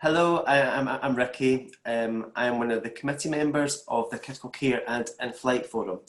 Hello, I'm Ricky. I'm one of the committee members of the Critical Care and In-Flight Forum.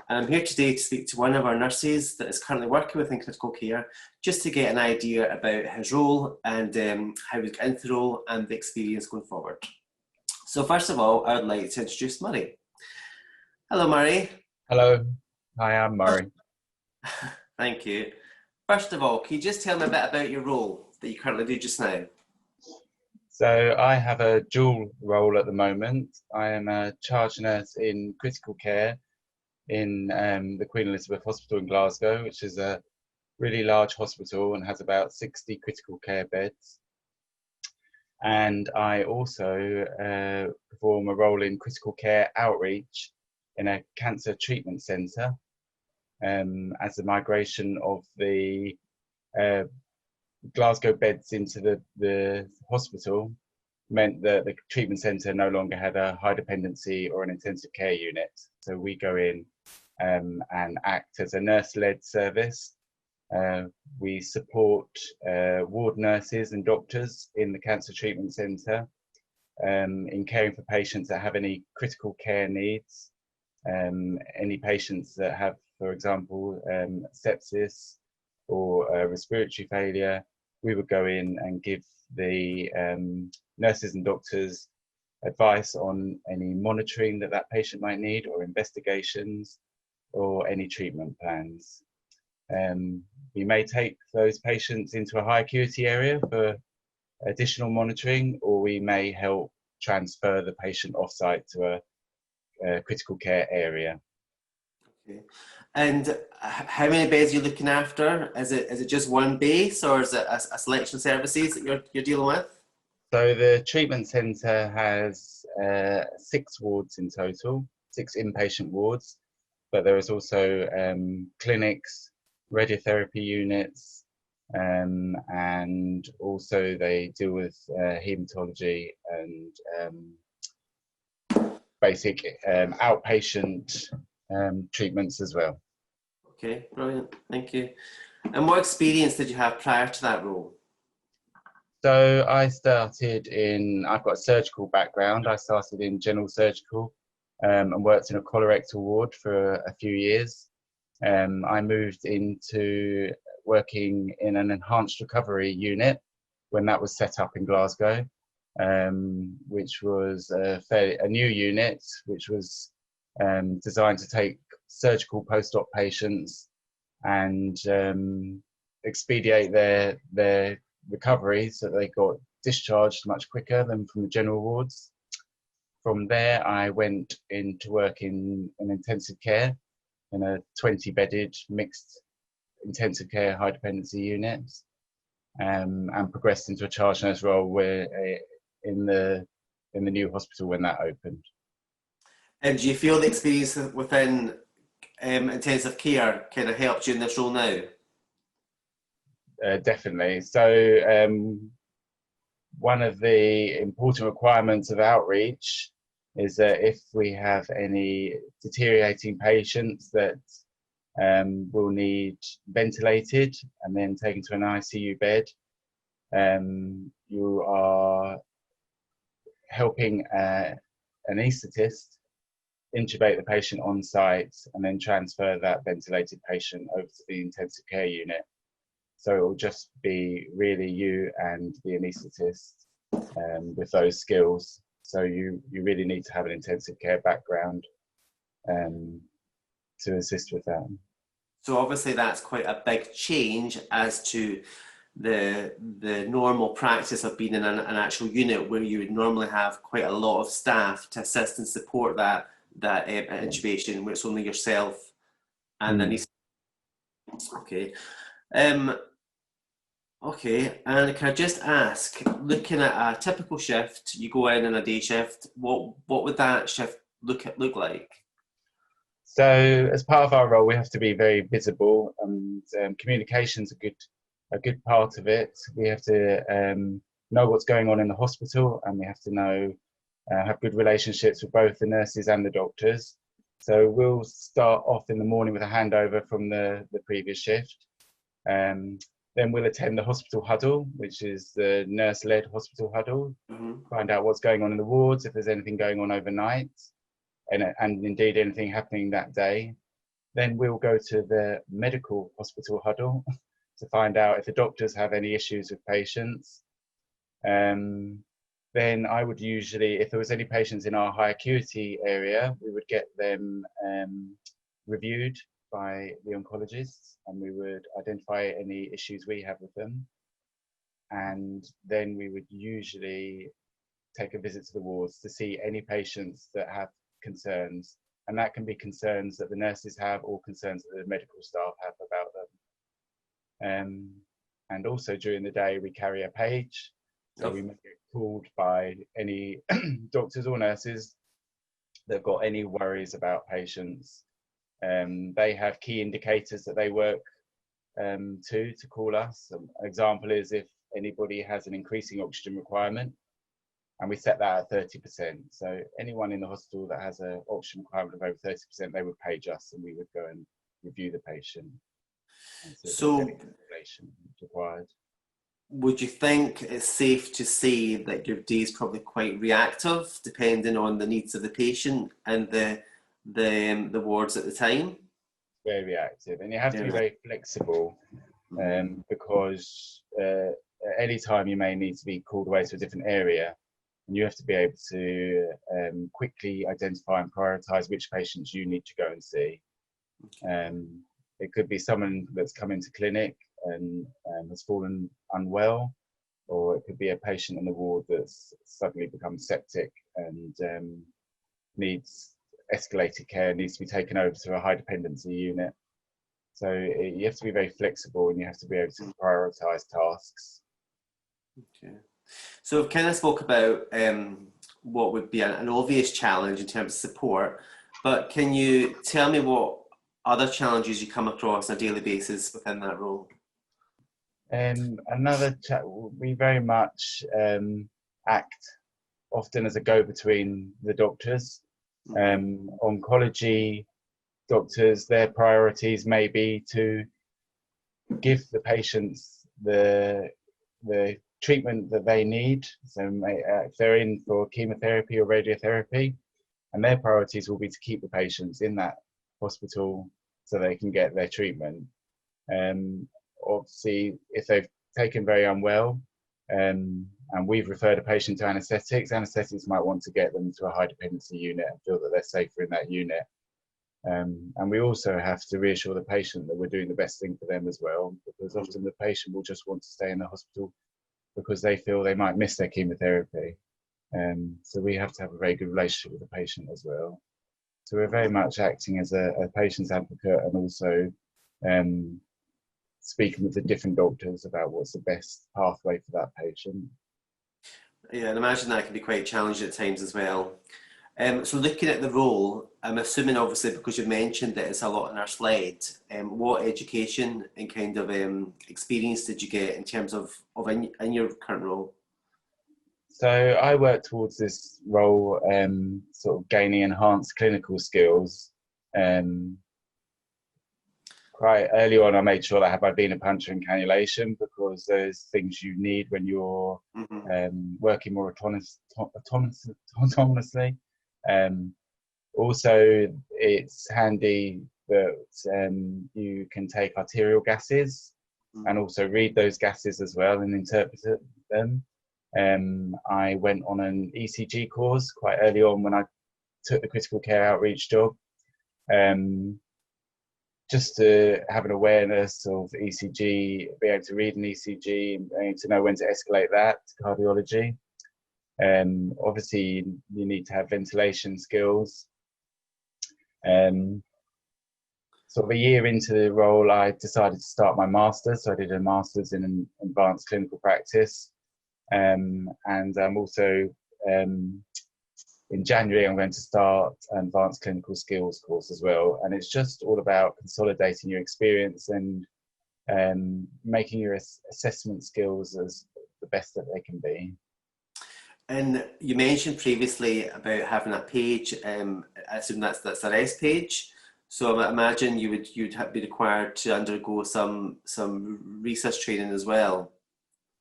I'm here today to speak to one of our nurses that is currently working within critical care, just to get an idea about his role and how he's got into the role and the experience going forward. So first of all, I would like to introduce Murray. Hello, Murray. Hello, hi, I'm Murray. Thank you. First of all, can you just tell me a bit about your role that you currently do just now? So I have a dual role at the moment. I am a charge nurse in critical care in the Queen Elizabeth Hospital in Glasgow, which is a really large hospital and has about 60 critical care beds. And I also perform a role in critical care outreach in a cancer treatment centre as the migration of the Glasgow beds into the hospital meant that the treatment centre no longer had a high dependency or an intensive care unit. So we go in and act as a nurse-led service. We support ward nurses and doctors in the cancer treatment centre in caring for patients that have any critical care needs, any patients that have, for example, sepsis or respiratory failure. We would go in and give the nurses and doctors advice on any monitoring that that patient might need, or investigations, or any treatment plans. We may take those patients into a high acuity area for additional monitoring, or we may help transfer the patient off-site to a critical care area. Okay. And how many beds are you looking after? Is it just one base, or is it a selection of services that you're dealing with? So the treatment centre has 6 wards in total, 6 inpatient wards, but there is also clinics, radiotherapy units, and also they deal with haematology and basic outpatient treatments as well. Okay, brilliant, thank you. And what experience did you have prior to that role? So I've got a surgical background. I started in general surgical and worked in a colorectal ward for a few years. I moved into working in an enhanced recovery unit when that was set up in Glasgow, which was a new unit, which was designed to take surgical post-op patients and expedite their recovery, so they got discharged much quicker than from the general wards. From there, I went into work in intensive care in a 20-bedded mixed intensive care high dependency unit, and progressed into a charge nurse role where in the new hospital when that opened. And do you feel the experience within intensive care kind of helped you in this role now? Definitely. So one of the important requirements of outreach is that if we have any deteriorating patients that will need ventilated and then taken to an ICU bed, you are helping an anaesthetist intubate the patient on site and then transfer that ventilated patient over to the intensive care unit. So it will just be really you and the anaesthetist with those skills. So you really need to have an intensive care background to assist with that. So obviously that's quite a big change as to the normal practice of being in an actual unit where you would normally have quite a lot of staff to assist and support that intubation, where it's only yourself and then okay. Okay, and can I just ask, looking at a typical shift, you go in a day shift, what would that shift look like? So as part of our role, we have to be very visible, and communication's a good part of it. We have to know what's going on in the hospital, and we have to have good relationships with both the nurses and the doctors. So we'll start off in the morning with a handover from the previous shift. Then we'll attend the hospital huddle, which is the nurse-led hospital huddle, find out what's going on in the wards, if there's anything going on overnight, and indeed anything happening that day. Then we'll go to the medical hospital huddle to find out if the doctors have any issues with patients. Then I would usually, if there was any patients in our high acuity area, we would get them reviewed by the oncologists, and we would identify any issues we have with them. And then we would usually take a visit to the wards to see any patients that have concerns. And that can be concerns that the nurses have or concerns that the medical staff have about them. And also during the day, we carry a page. So we may get called by any doctors or nurses that have got any worries about patients. They have key indicators that they work to call us. An example is if anybody has an increasing oxygen requirement, and we set that at 30%. So anyone in the hospital that has an oxygen requirement of over 30%, they would page us, and we would go and review the patient. So required. Would you think it's safe to say that your day is probably quite reactive, depending on the needs of the patient and the wards at the time? Very reactive, and you have to be very flexible, because at any time you may need to be called away to a different area, and you have to be able to quickly identify and prioritize which patients you need to go and see. It could be someone that's come into clinic and has fallen unwell, or it could be a patient in the ward that's suddenly become septic and needs escalated care, needs to be taken over to a high dependency unit. So you have to be very flexible, and you have to be able to prioritize tasks. Okay. So we've kind of spoke about what would be an obvious challenge in terms of support, but can you tell me what other challenges you come across on a daily basis within that role? We very much act often as a go-between the doctors. Oncology doctors, their priorities may be to give the patients the treatment that they need. So if they're in for chemotherapy or radiotherapy, and their priorities will be to keep the patients in that hospital so they can get their treatment. Obviously, if they've taken very unwell, and we've referred a patient to anaesthetics might want to get them to a high dependency unit and feel that they're safer in that unit. And we also have to reassure the patient that we're doing the best thing for them as well, because often the patient will just want to stay in the hospital because they feel they might miss their chemotherapy. So we have to have a very good relationship with the patient as well. So we're very much acting as a patient's advocate, and also speaking with the different doctors about what's the best pathway for that patient. Yeah, and imagine that can be quite challenging at times as well. So looking at the role, I'm assuming obviously because you've mentioned that it's a lot nurse-led, what education and kind of experience did you get in terms of in your current role? So I work towards this role sort of gaining enhanced clinical skills. Quite early on, I made sure that I had my venipuncture and cannulation, because those things you need when you're working more autonomously. Also, it's handy that you can take arterial gases and also read those gases as well and interpret them. I went on an ECG course quite early on when I took the critical care outreach job, just to have an awareness of ECG, be able to read an ECG, and to know when to escalate that to cardiology. Obviously, you need to have ventilation skills. Sort of a year into the role, I decided to start my master's. So I did a master's in advanced clinical practice. And I'm also, in January, I'm going to start an advanced clinical skills course as well. And it's just all about consolidating your experience and making your assessment skills as the best that they can be. And you mentioned previously about having a page, I assume that's a rest page. So I imagine you'd be required to undergo some research training as well.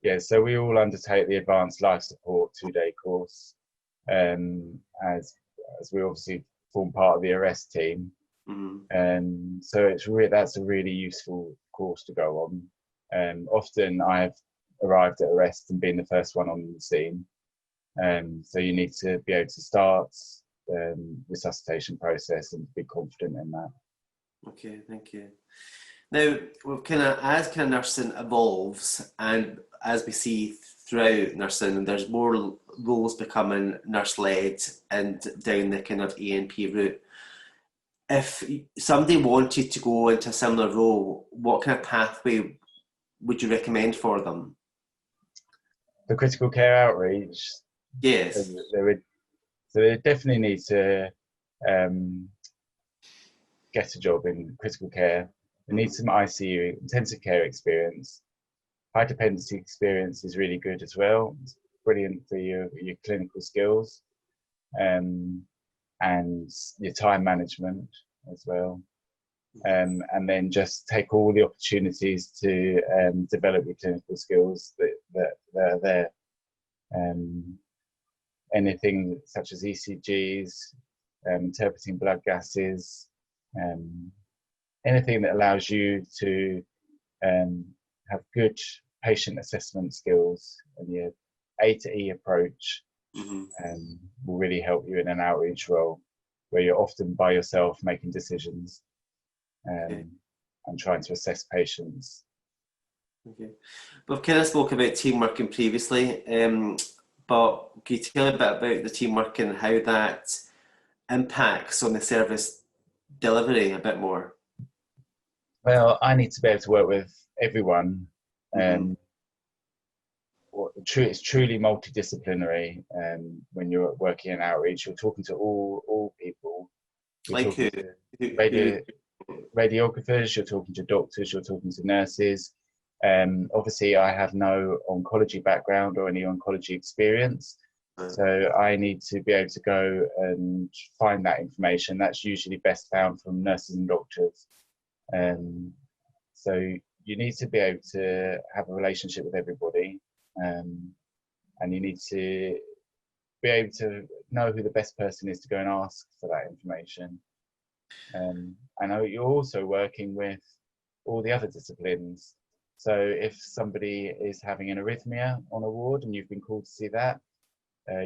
Yeah, so we all undertake the Advanced Life Support 2-day course, um, as we obviously form part of the arrest team. Mm. So that's a really useful course to go on. Often I've arrived at arrest and been the first one on the scene. So you need to be able to start resuscitation process and be confident in that. Okay, thank you. Now, we've as nursing evolves, and as we see throughout nursing, there's more roles becoming nurse-led and down the kind of A&P route. If somebody wanted to go into a similar role, what kind of pathway would you recommend for them? The critical care outreach, Yes. they definitely need to get a job in critical care. They need some ICU, intensive care experience. High dependency experience is really good as well. It's brilliant for your clinical skills, and your time management as well. And then just take all the opportunities to develop your clinical skills that are there. Anything such as ECGs, interpreting blood gases, anything that allows you to have good patient assessment skills, and your A to E approach will really help you in an outreach role where you're often by yourself making decisions and trying to assess patients. Okay. We've kind of spoke about team working previously, but can you tell me a bit about the teamwork and how that impacts on the service delivery a bit more? Well, I need to be able to work with everyone. It's truly multidisciplinary. When you're working in outreach, you're talking to all people. You're Like talking who? to radiographers, you're talking to doctors, you're talking to nurses. Obviously, I have no oncology background or any oncology experience, so I need to be able to go and find that information. That's usually best found from nurses and doctors. So you need to be able to have a relationship with everybody, and you need to be able to know who the best person is to go and ask for that information. I know you're also working with all the other disciplines. So if somebody is having an arrhythmia on a ward and you've been called to see that,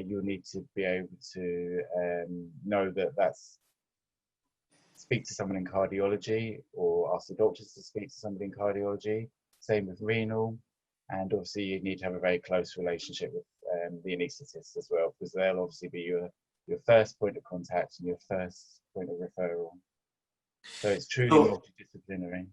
you'll need to be able to know that's speak to someone in cardiology, or ask the doctors to speak to somebody in cardiology. Same with renal, and obviously you need to have a very close relationship with the anaesthetist as well, because they'll obviously be your first point of contact and your first point of referral. So it's truly multidisciplinary.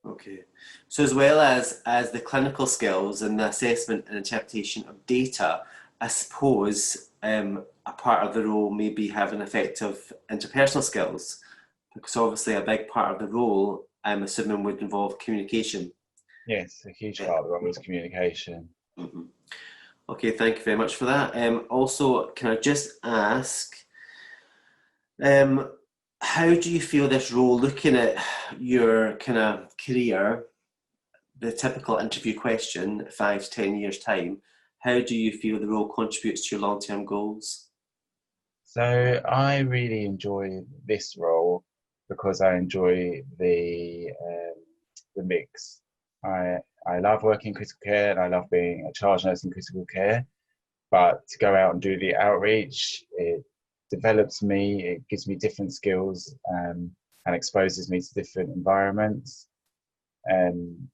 Okay. So as well as the clinical skills and the assessment and interpretation of data, I suppose a part of the role may be having effective interpersonal skills, because obviously a big part of the role, I'm assuming, would involve communication. Yes, a huge part of the role is communication. Okay, thank you very much for that. Also, can I just ask, how do you feel this role, looking at your kind of career, the typical interview question, 5 to 10 years time, how do you feel the role contributes to your long-term goals? So I really enjoy this role because I enjoy the mix. I love working in critical care, and I love being a charge nurse in critical care. But to go out and do the outreach, it develops me, it gives me different skills, and exposes me to different environments. And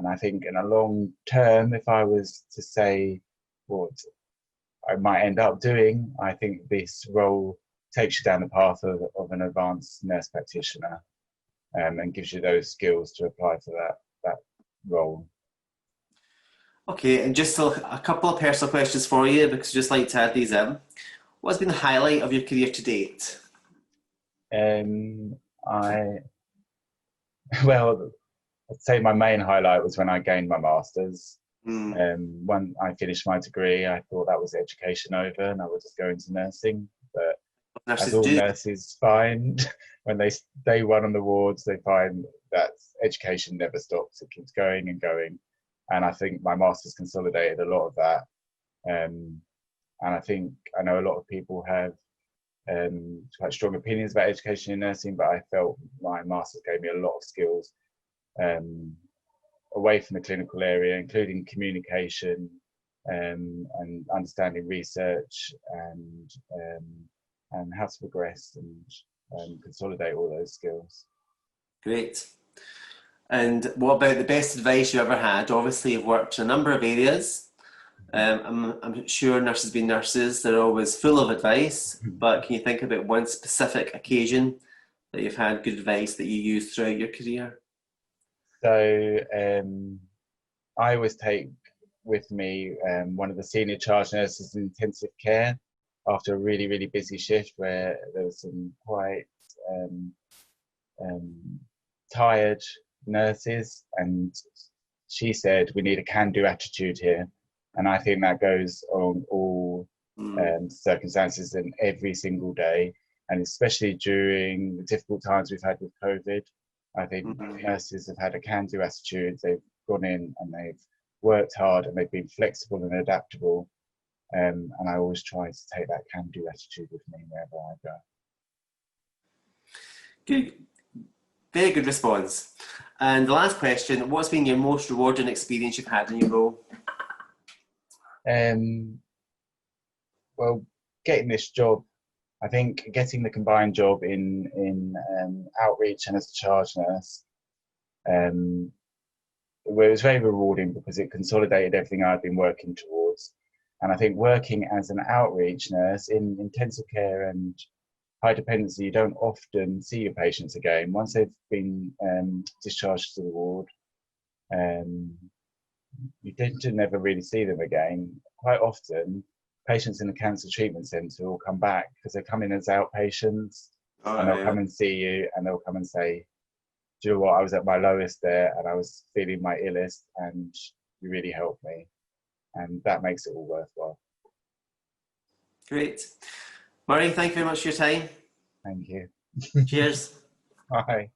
I think in a long term, if I was to say what I might end up doing, I think this role takes you down the path of an advanced nurse practitioner, and gives you those skills to apply for that role. Okay, and just a couple of personal questions for you, because I just like to add these in. What's been the highlight of your career to date? I'd say my main highlight was when I gained my master's. When I finished my degree, I thought that was education over and I would just go into nursing. But nurses as all do. nurses find, when they day one on the wards, they find that education never stops. It keeps going and going. And I think my master's consolidated a lot of that. And I know a lot of people have quite strong opinions about education in nursing, but I felt my master's gave me a lot of skills away from the clinical area, including communication and understanding research and how to progress and consolidate all those skills. Great. And what about the best advice you ever had? Obviously, you've worked in a number of areas. I'm sure nurses being nurses, they're always full of advice, but can you think about one specific occasion that you've had good advice that you used throughout your career? So I always take with me one of the senior charge nurses in intensive care after a really, really busy shift where there was some quite tired nurses, and she said, we need a can-do attitude here. And I think that goes on all circumstances and every single day, and especially during the difficult times we've had with COVID. I think nurses have had a can-do attitude. They've gone in and they've worked hard and they've been flexible and adaptable. And I always try to take that can-do attitude with me wherever I go. Good. Very good response. And the last question, what's been your most rewarding experience you've had in your role? Well, getting this job, I think getting the combined job in outreach and as a charge nurse, it was very rewarding because it consolidated everything I'd been working towards. And I think working as an outreach nurse in intensive care and high dependency, you don't often see your patients again. Once they've been discharged to the ward, you tend to never really see them again. Quite often, patients in the cancer treatment centre will come back because they come in as outpatients, and they'll come and see you, and they'll come and say, do you know what, I was at my lowest there and I was feeling my illest and you really helped me. And that makes it all worthwhile. Great. Murray, thank you very much for your time. Thank you. Cheers. Bye.